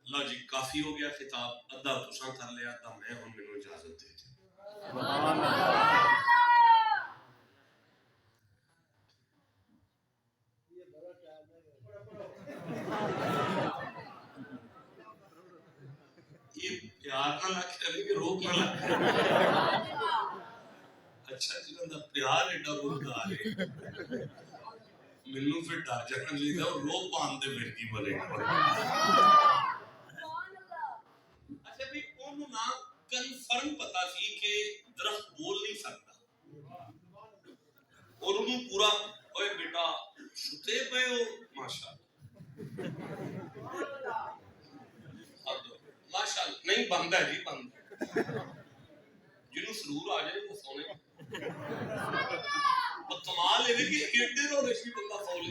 لو جی کافی ہو گیا خطاب ادھا تساں کر لیا ادھا میں ہوں مینوں اجازت دے دی. یہ پیار نہ لکھ رہے کہ روک نہ لکھ رہے. اچھا جی بندہ پیار ایڈا روک آ رہے ਮੈਨੂੰ ਫਿਰ ਡਰ ਜਾਣਾ ਚਾਹੀਦਾ ਉਹ ਰੋਹ ਪਾਉਣ ਦੇ ਫਿਰ ਕੀ ਬਣੇਗਾ। ਅੱਛਾ ਵੀ ਉਹਨੂੰ ਨਾ ਕਨਫਰਮ ਪਤਾ ਸੀ ਕਿ ਦਰਖਤ ਬੋਲ ਨਹੀਂ ਸਕਦਾ ਔਰ ਉਹਨੂੰ ਪੂਰਾ ਓਏ ਬੇਟਾ ਸੁੱਤੇ ਪਏ ਹੋ ਮਾਸ਼ਾਅੱਲਾ ਨਹੀਂ ਬੰਦਾ ਜੀ ਬੰਦ ਜਿਹਨੂੰ ਸਰੂਰ ਆ ਜਾਏ ਉਹ ਸੋਨੇ ਉਹ ਕਮਾਲ ਇਹ ਕਿ ਏਡੇ ਰੋ ਰਸ਼ੀ ਬੰਦਾ ਸੌ ਲੇ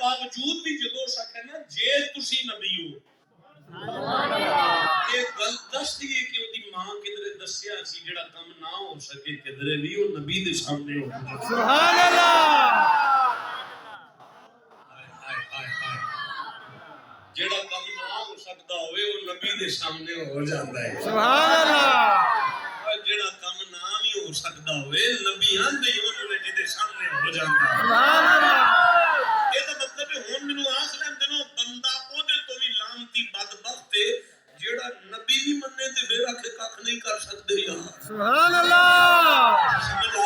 ਬਾਵਜੂਦ ਵੀ ਜਦੋਂ ਸ਼ੱਕ ਹੈ ਨਾ ਜੇ ਤੁਸੀਂ ਨਬੀ ਹੋ ਇਹ ਗੱਲ ਦੱਸਦੀ ਹੈ ਕਿ ਉਹਦੀ ਮਾਂ ਕਿਧਰੇ ਦੱਸਿਆ ਸੀ ਜਿਹੜਾ ਕੰਮ ਨਾ ਹੋ ਸਕੇ ਕਿਧਰੇ ਵੀ ਉਹ ਨਬੀ ਦੇ ਸਾਹਮਣੇ ਹੋ ਜਾਏ ਸੁਭਾਨ ਅੱਲਾਹ ਜਿਹੜਾ ਕੰਮ ਨਾ ਹੋ ਸਕਦਾ ਹੋਵੇ ਉਹ ਨਬੀ ਦੇ ਸਾਹਮਣੇ ਹੋ ਜਾਂਦਾ ਹੈ ਸੁਭਾਨ ਅੱਲਾਹ ਜਿਹੜਾ ਕੰਮ ਨਾ ਵੀ ਹੋ ਸਕਦਾ ਹੋਵੇ ਨਬੀਆਂ ਦੇ ਉਹਨੇ ਜਿਹਦੇ ਸਾਹਮਣੇ ਹੋ ਜਾਂਦਾ ਸੁਭਾਨ ਅੱਲਾਹ। ਇਹਦਾ ਮਤਲਬ ਹੈ ਹੁਣ ਮੈਨੂੰ ਆਖ ਲੈਂਦੇ ਨੇ ਬੰਦਾ ਉਹਦੇ ਤੋਂ ਵੀ ਲਾਮਤੀ ਬਦਬਖਤ ਹੈ ਜਿਹੜਾ ਨਬੀ ਵੀ ਮੰਨੇ ਤੇ ਫਿਰ ਆਖੇ ਕੱਖ ਨਹੀਂ ਕਰ ਸਕਦੇ ਯਾਰ ਸੁਭਾਨ ਅੱਲਾਹ। ਸਮਝ ਆ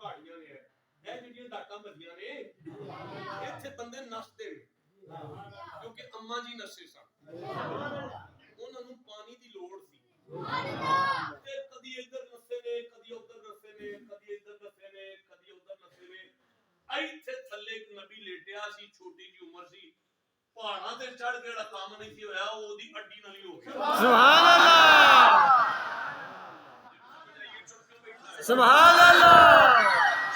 ਪਹਾੜੀਆਂ ਨੇ ਇਹ ਜਿਹੜੀਆਂ ਡਾਕਾਂ ਬੱਦੀਆਂ ਨੇ ਇੱਥੇ ਬੰਦੇ ਨੱਸਦੇ ਨੇ ਕਿਉਂਕਿ ਅੰਮਾ ਜੀ ਨੱਸੇ ਸਨ ਉਹਨਾਂ ਨੂੰ ਪਾਣੀ ਦੀ ਲੋੜ ਸੀ ਤੇ ਕਦੀ ਇੱਧਰ ਨੱਸੇ ਨੇ ਕਦੀ ਉੱਧਰ ਨੱਸੇ ਨੇ ਕਦੀ ਇੱਧਰ ਨੱਸੇ ਨੇ ਕਦੀ ਉੱਧਰ ਨੱਸੇ ਨੇ ਇੱਥੇ ਥੱਲੇ ਇੱਕ ਨਬੀ ਲੇਟਿਆ ਸੀ ਛੋਟੀ ਜੀ ਉਮਰ ਸੀ ਪਹਾੜਾਂ ਤੇ ਚੜ ਕੇ ਜਿਹੜਾ ਕੰਮ ਨਹੀਂ ਸੀ ਹੋਇਆ ਉਹ ਉਹਦੀ ਅੱਡੀ ਨਾਲ ਹੀ ਹੋ ਗਿਆ ਸੁਭਾਨ ਅੱਲਾਹ ਸੁਭਾਨ ਅੱਲਾਹ।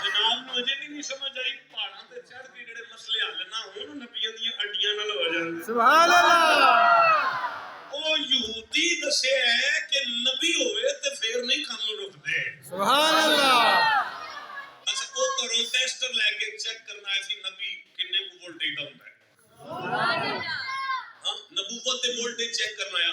ਜਨਾਬ ਨੂੰ ਅਜੇ ਵੀ ਨਹੀਂ ਸਮਝ ਆਈ ਪਹਾੜਾਂ ਤੇ ਚੜ ਕੇ ਜਿਹੜੇ ਮਸਲੇ ਹੱਲ ਨਾ ਹੋਣ ਨਬੀਆਂ ਦੀਆਂ ਅੱਡੀਆਂ ਨਾਲ ਹੋ ਜਾਂਦੇ ਸੁਭਾਨ ਅੱਲਾਹ। ਉਹ ਯਹੂਦੀ ਦੱਸਿਆ ਹੈ ਕਿ ਨਬੀ ਹੋਵੇ ਤੇ ਫੇਰ ਨਹੀਂ ਕੰਮ ਰੁਕਦੇ ਸੁਭਾਨ ਅੱਲਾਹ। ਅੱਛਾ ਉਹ ਘਰੋਂ ਟੈਸਟਰ ਲੈ ਕੇ ਚੈੱਕ ਕਰਨਾ ਸੀ ਨਬੀ ਕਿੰਨੇ ਕੁ ਵੋਲਟੇਜ ਦਾ ਹੁੰਦਾ ਹੈ ਸੁਭਾਨ ਅੱਲਾਹ। ਹਾਂ ਨਬੂਵਤ ਦੇ ਵੋਲਟੇਜ ਚੈੱਕ ਕਰਨਾ ਆ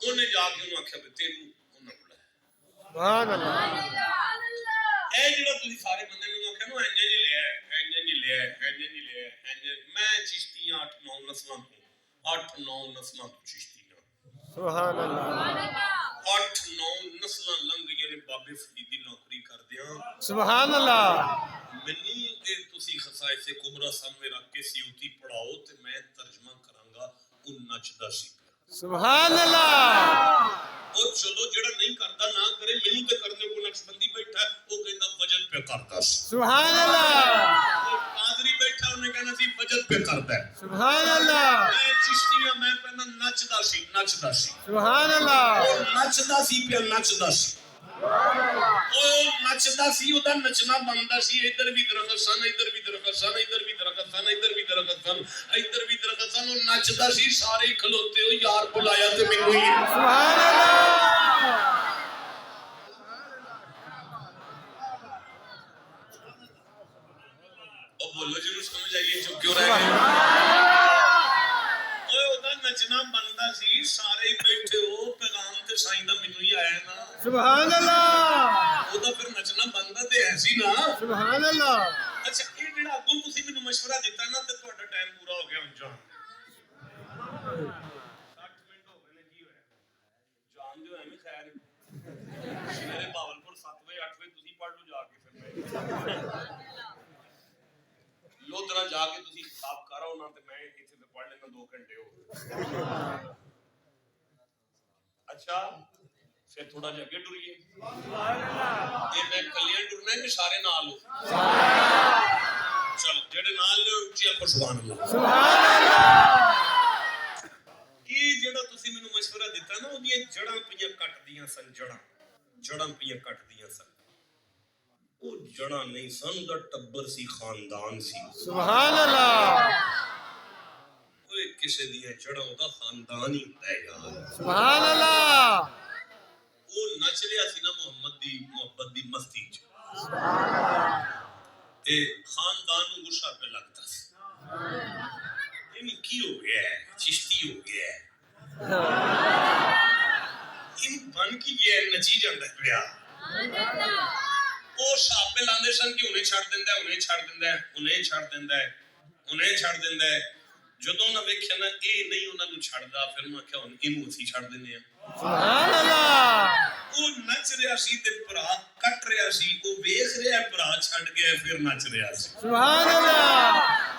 ਉਹਨੇ ਜਾ ਕੇ ਉਹਨੂੰ ਆਖਿਆ ਵੀ ਤੈਨੂੰ ਉਹਨਾਂ ਬੁਲਾਇਆ ਸੁਭਾਨ ਅੱਲਾਹ। ਇਹ ਜਿਹੜਾ ਤੁਸੀਂ ਸਾਰੇ ਬੰਦੇ ਮੈਨੂੰ ਆਖਿਆ ਨਾ ਇੰਜ ਨਹੀਂ ਲਿਆ ਇੰਜ ਨਹੀਂ ਲਿਆ ਇੰਜ ਨਹੀਂ ਲਿਆ ਇੰਜ ਮੈਂ ਚਿਸ਼ਤੀਆਂ 8-9 ਨਸਲਾਂ ਤੋਂ 8-9 ਨਸਲਾਂ ਤੋਂ ਚਿਸ਼ਤੀਆਂ ਸੁਭਾਨ ਅੱਲਾਹ 8-9 ਨਸਲਾਂ ਲੰਘ ਗਈਆਂ ਨੇ ਬਾਬੇ ਫਰੀਦ ਦੀ ਨੌਕਰੀ ਕਰਦਿਆਂ ਸੁਭਾਨ ਅੱਲਾਹ। ਮੈਨੂੰ ਇਹ ਤੁਸੀਂ ਖਸਾਇਸੇ ਕੁਬਰਾ ਸਾਹਮਣੇ ਰੱਖ ਕੇ ਸਿਉਤੀ ਪੜਾਓ ਤੇ ਮੈਂ ਤਰਜਮਾ ਕਰਾਂਗਾ ਉਹ ਨੱਚਦਾ ਸੀ ਸੁਭਾਨ ਅੱਲਾਹ। ਉਹ اور چلو جڑا نہیں کردا نہ کرے مینوں تے کرنے کو نقشبندی بیٹھا ہے وہ کہندا وجد پہ کردا سی سبحان اللہ قادری بیٹھا انہیں کہنا سی وجد پہ کردا ہے سبحان اللہ میں چشتی ہاں میں کہنا نچدا سی سبحان اللہ وہ نچدا سی پہ نچدا سی وہ نچدا سی او دا نچنا بندا سی ادھر بھی درخت سن ادھر بھی درخت سن ادھر بھی درخت سن ادھر بھی درخت سن ادھر بھی درخت سن وہ نچدا سی سارے کھلوتے ہو یار بلایا تے مینوں ہی سبحان اللہ او بولو جی سمجھ آئیے جو کیوں رہ گئے او دا نچنا بندا سی سارے بیٹھے ہو پیغام تے سائیں دا مینوں ہی آیا نا سبحان اللہ او دا پھر نچنا بندا تے ایسی نا سبحان اللہ اچھا یہ جڑا اگوں تسی مینوں مشورہ دیتا نا تے تہاڈا ٹائم پورا ہو گیا ہن جان 60 منٹ ہو گئے نے کی ہویا جان دیو ایویں خیر سویرے باولپور 7 بجے 8 بجے تسی پڑھ لو جا کے پھر لودرا جا کے تسی حساب کر آؤ نا تے میں ایتھے تے پڑھ لینا 2 گھنٹے ہو اچھا پھر تھوڑا جا کے ٹریے یہ میں کلیاں ٹرنا ہے کہ سارے نال ہو چل جڑے نال نے اچھی آکھو سبحان اللہ سبحان اللہ یہ جڑا تسی مینوں مشورہ دیتا نا اودیاں جڑاں پیاں کٹ دیاں سن جڑاں پیاں کٹ دیاں سن او جڑاں نہیں سن دا ٹبر سی خاندان سی سبحان اللہ اوے کسے دیاں جڑاں دا خاندان ہی ہوندا ہے یار سبحان اللہ وہ نچ رہا سی نا محبت دی مستی چ اے خاندان نوں غصہ پہ لگتا سی ان کی ہو گیا ہے چشتی ہو گیا ہے ان بن کی گیا ہے نچی جاندا ہے پیا وہ شاپ پہ لاندے سن کہ انہیں چھڑ دیندا ہے انہیں چھڑ دیندا ہے انہیں چھڑ دیندا ہے انہیں چھڑ دیندا ہے جدوں نہ ویکھیا نا اے نہیں انہاں نوں چھڑدا پھر میں کہیا ہن اینوں اسی چھڑ دینے ہیں سبحان اللہ وہ نچ رہا سی تے بھرا کٹ رہا سی وہ ویکھ رہا بھرا چھڈ گیا پھر نچ رہا سی سبحان اللہ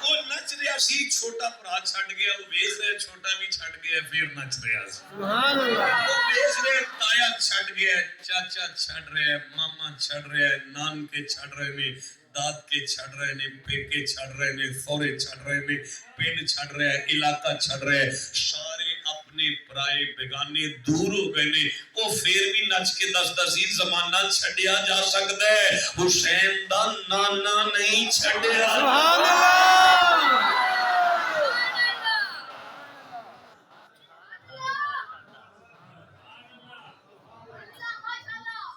وہ نچ رہا سی چھوٹا بھرا چھڈ گیا وہ ویکھ رہا چھوٹا بھی چھڈ گیا پھر نچ رہا سی سبحان اللہ وہ ویکھ رہا تایا چھڈ گیا چاچا چھڈ رہا ہے ماما چھڈ رہا ہے نان کے چھڈ رہے نے داد کے چھڑ رہے نے پیکے چھڑ رہے نے سورے چھڑ رہے نے پنڈ چھڑ رہے ہیں علاقہ چھڑ رہے ہیں سارے اپنے پرائے بیگانے دور ہو گئے نے وہ پھر بھی نچ کے دستا سی زمانہ چھڈیا جا سکتا ہے حسین دا نانا نہیں چھڈیا سبحان اللہ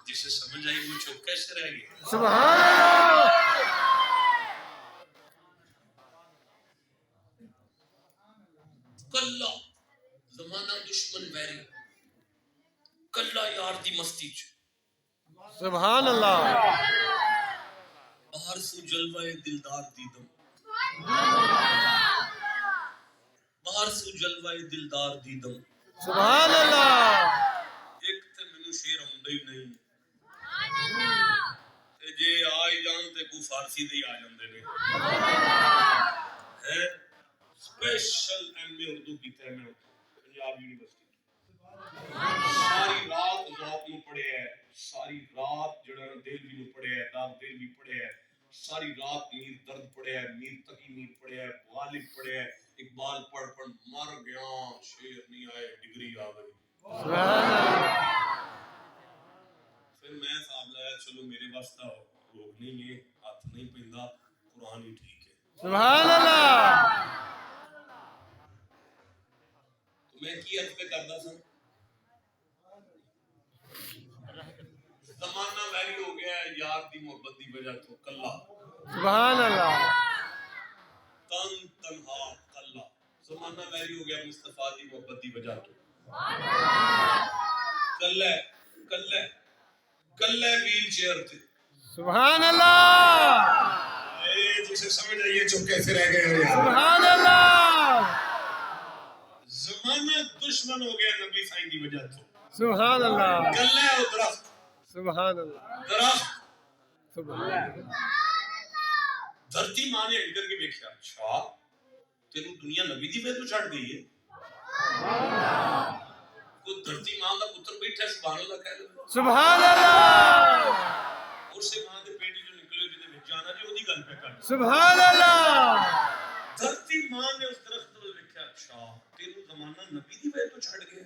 جسے سمجھ آئی وہ چپ کیسے رہ گئی سبحان اللہ کلا زمانہ دشمن ویری کلا یار دی مستی چ سبحان اللہ باہر سو جلوہ دلدار دیدم باہر سو جلوہ دلدار دیدم سبحان اللہ ایک تے مینوں شعر آوندا ہی نہیں تے جے آئی جان تے کو فارسی دے آ جاندے نے ہے اسپیشل ایم اے اردو کیتا ہے میں پنجاب یونیورسٹی ساری رات ذوق نو پڑھیا ہے ساری رات جڑا دلوی نو پڑھیا ہے داغ دلوی پڑھیا ہے ساری رات میر درد پڑھیا ہے میر تقی میر پڑھیا ہے غالب پڑھیا ہے اقبال پڑھ پڑھ مر گیا شعر نہیں آئے ڈگری آ گئی پھر میں صاحب لایا چلو میرے واسطہ روک نہیں ہے ہاتھ نہیں پیندا قرآن ہی ٹھیک ہے سبحان اللہ تو میں کی عرض پہ کردا سا زمانہ ویری ہو گیا ہے یار دی محبت دی وجہ تو کلا سبحان اللہ تن تنہا کلا زمانہ ویری ہو گیا مصطفیٰ دی محبت دی وجہ تو کلا کلا کلا ویل چیئر تھے سبحان اللہ اے جسے سمجھ آئیے چپ کیسے رہ گئے ہو یار سبحان اللہ زمانہ دشمن ہو گیا نبی سائیں دی وجہ تو سبحان اللہ کلا ہے وہ درخت سبحان اللہ درخت سبحان اللہ دھرتی ماں نے ہٹ کر کے دیکھا اچھا تینوں دنیا نبی دی پہ تو چھڑ گئی ہے تو دھرتی ماں دا پتر بیٹھا سبحان اللہ کہہ لو سبحان اللہ اسے ماں دے پیٹ جو نکلے جے وچ جانا جی اودی گل پہ کر سبحان اللہ دھرتی ماں نے اس درخت نوں ویکھیا اچھا تینوں زمانہ نبی دی وجہ تو چھڈ گیا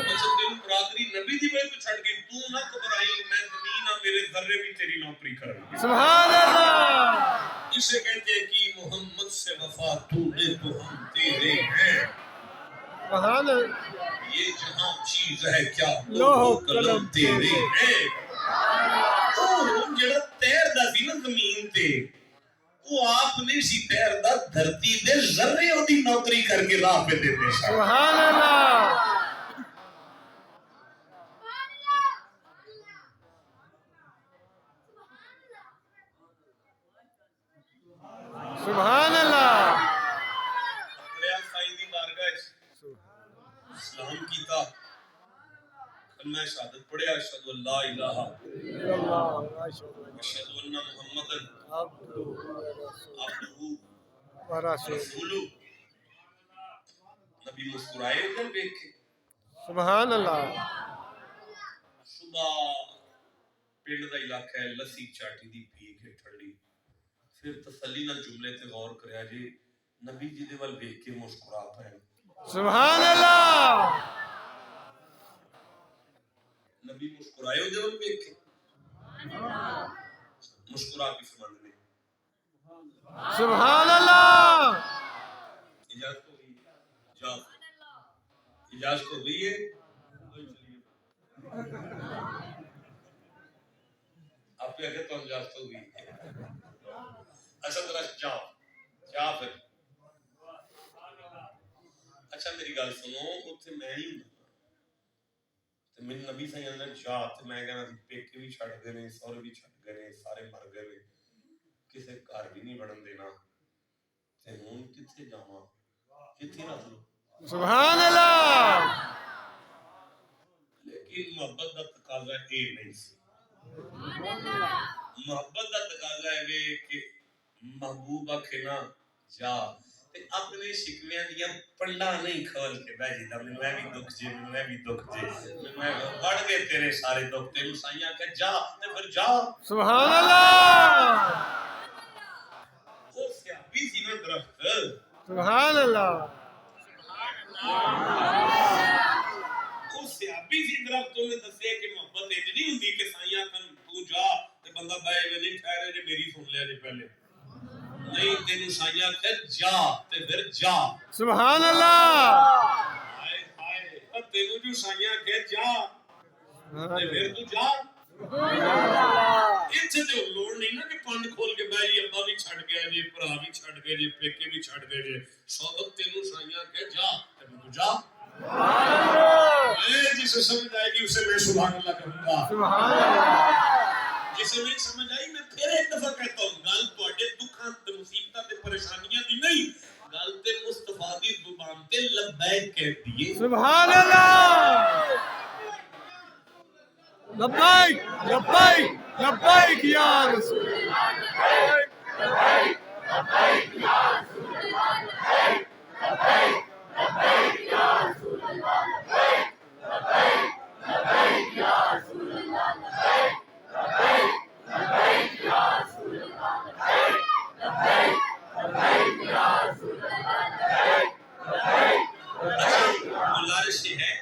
اچھا تینوں برادری نبی دی وجہ تو چھڈ گئی تو نہ گھبرائی میں زمین آ میرے ذرے بھی تیری نوکری کروں گی سبحان اللہ اسے کہتے ہیں کہ محمد سے وفا تو نے تو ہم تیرے ہیں سبحان اللہ یہ جہاں چیز ہے کیا لوح لوح و قلم قلم تیرے ہیں جڑا تیر دا سی نا زمین تے وہ آپ نے سی تیر دا دھرتی دے ذرے دی نوکری کر کے راہ پہ دیتے سبحان اللہ سبحان اللہ پڑھیا سائیں دی بارگاہ اسلام کیتا کلمہ شہادت پڑھیا اشہد ان لا الہ اشہد ان محمد عبدہ ورسولہ نبی مسکرائے ادھر دیکھ کے سبحان اللہ صبح پنڈ دا علاقہ ہے لسی چاٹی دی پی کے ٹھنڈی پھر تسلی نال جملے تے غور کریا جی نبی جی دے ول دیکھ کے مسکرا پے سبحان اللہ نبی مسکرائے دے ول دیکھ کے مسکرا کے فرماندے نے سبحان اللہ اجازت ہو گئی جا اجازت ہو گئی ہے آپ کے آگے تو اجازت ہو گئی اچھا ذرا جا پھر اچھا میری گل سنو اتنے میں ہی ہوں تے میرے نبی صلی اللہ علیہ وسلم جا تے میں کہنا سی پیکے بھی چھڈ گئے نے سور بھی چھڈ گئے نے سارے مر گئے نے کسے گھر بھی نہیں بڑھن دینا تے ہن کتھے جاواں کتھے رکھ لو سبحان اللہ لیکن محبت دا تقاضا اے نہیں سی محبت دا تقاضا ہے کہ محبوب آکھنا جا تے اپنے شکویاں دیاں پنڈا نہیں کھول کے بیٹھ جا میں بھی دکھ جے میں بھی دکھ جے میں بڑھ گئے تیرے سارے دکھ تینوں سائیاں کہ جا تے پھر جا سبحان اللہ وہ سیابی سی نا درخت سبحان اللہ وہ سیابی سی درخت نے دسے کہ محبت انج نہیں ہوندی کہ سائیاں کن تو جا تے بندہ بے نہیں ٹھہرے جے میری سن لیا جے پہلے نہیں تینوں سائیاں کہ جا تے پھر جا سبحان اللہ ہائے ہائے تینوں جو سائیاں کہ جا تے پھر تو جا اتنے تو لوڑ نہیں نا کہ پنڈ کھول کے بھائی ابا بھی چھڑ گیا جی بھرا بھی چھڑ گئے جی پیکے بھی چھڑ گئے جی صحبت تینوں سائیاں کہ جا تے پھر تو جا جسے سمجھ آئے گی اسے میں سبحان اللہ کہوں گا سبحان اللہ جسے میں سمجھ آئی میں پھر ایک دفعہ کہتا ہوں گل تواڈے دکھاں تے مصیبتاں تے پریشانیاں دی نہیں گل تے مصطفیٰ دی زبان تے لبیک کہہ دیے سبحان اللہ لبیک لبیک لبیک یا رسول اللہ لبیک لبیک لبیک یا رسول اللہ لبیک لبیک لبیک یا رسول اللہ لبیک لبیک لبیک یا رسول اللہ لبیک لبیک لبیک یا رسول اللہ لبیک لبیک لبیک یا رسول اللہ لبیک لبیک لبیک گزارش یہ ہے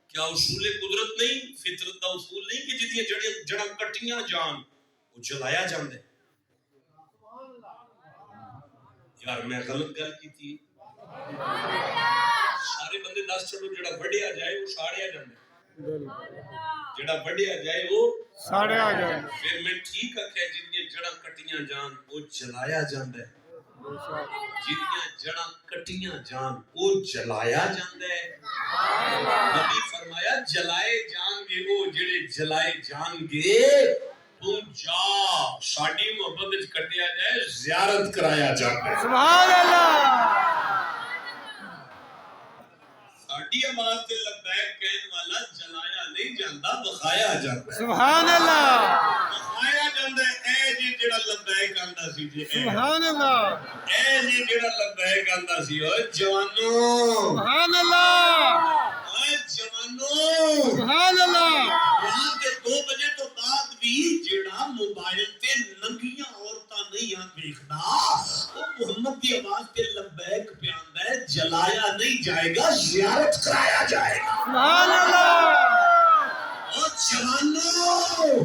کیا اصول قدرت نہیں فطرت کا اصول نہیں کہ جدیاں جڑاں کٹیاں جان وہ جلایا جاندے یار میں غلط گل کی تھی سارے بندے دس چھڑو جڑا وڈیا جائے وہ ساڑیا جاندے جڑا وڈیا جائے وہ ساڑیا جائے پھر میں ٹھیک آکھیا جدیاں جڑاں کٹیاں جان وہ جلایا جاندے جدیاں جڑاں کٹیاں جان وہ جلایا جاندے نبی فرمایا جلائے جان گے وہ جڑے جلائے جان گے تم جا ساڈی محبت وچ کٹیا جائے زیارت کرایا جاندے سبحان اللہ ساڈی آواز تے لبیک کہن والا جلایا نہیں جاندا بخایا جاندا سبحان اللہ بخایا جاندا اے جی جڑا لبیک لبیک آندا سی جی سبحان اللہ اے جی جڑا لبیک آندا سی او جوانو سبحان اللہ اے جوانو سبحان اللہ رات کے 2 بجے تو بعد بھی جڑا موبائل تے ننگیاں عورتاں نہیں آن دیکھدا او محمد کی آواز تے لبیک پہ آندا ہے جلایا نہیں جائے گا زیارت کرایا جائے گا سبحان اللہ او جوانو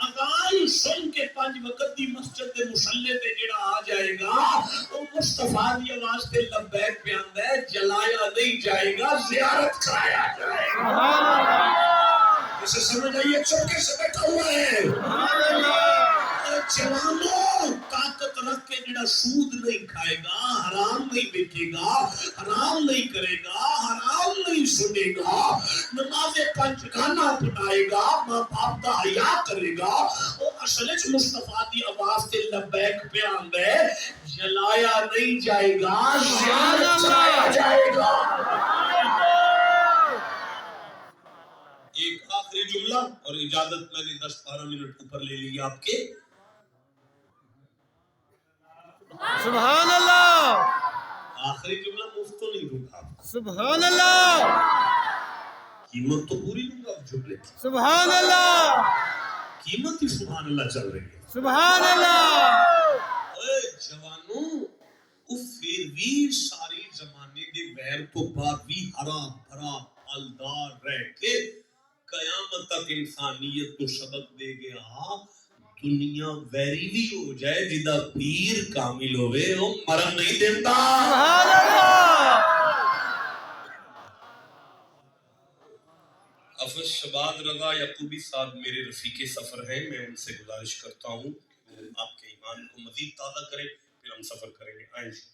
اذان سن کے 5 وقت دی مسجد دے مصلی تے جڑا آ جائے گا او مصطفیٰ دی آواز تے لبیک پہ آندا ہے جلایا نہیں جائے گا زیارت کرایا جائے گا سبحان اللہ اسے سمجھ آئیے چوکے سے بیٹھا ہوا ہے سبحان اللہ جوانوں طاقت رکھ کے جڑا سود نہیں کھائے گا حرام نہیں بیچے گا حرام نہیں کرے گا حرام نہیں سنے گا نماز 5 گانا پڑھائے گا ماں باپ کا حیا کرے گا وہ اصل وچ مصطفیٰ دی آواز تے لبیک پہ آندا ہے جلایا نہیں جائے گا زیارت کرایا جائے گا ایک آخری جملہ اور اجازت میں نے 10-12 منٹ اوپر لے لی آپ کے سبحان اللہ آخری جملہ مفت تو نہیں دوں گا آپ کو سبحان اللہ قیمت تو پوری دوں گا آپ جملے کی سبحان اللہ قیمت ہی سبحان اللہ چل رہی ہے سبحان اللہ اے جوانوں او پھر بھی ساری زمانے دے ویر تو بعد بھی ہرا بھرا پھلدار رہ کے قیامت تک انسانیت کو سبق دے گیا دنیا ویری بھی ہو جائے جدا پیر کامل ہوئے وہ مرن نہیں دیتا سبحان اللہ حافظ شباد رضا یعقوبی صاحب میرے رفیق سفر ہیں میں ان سے گزارش کرتا ہوں کہ وہ آپ کے ایمان کو مزید تازہ کریں پھر ہم سفر کریں گے آئیں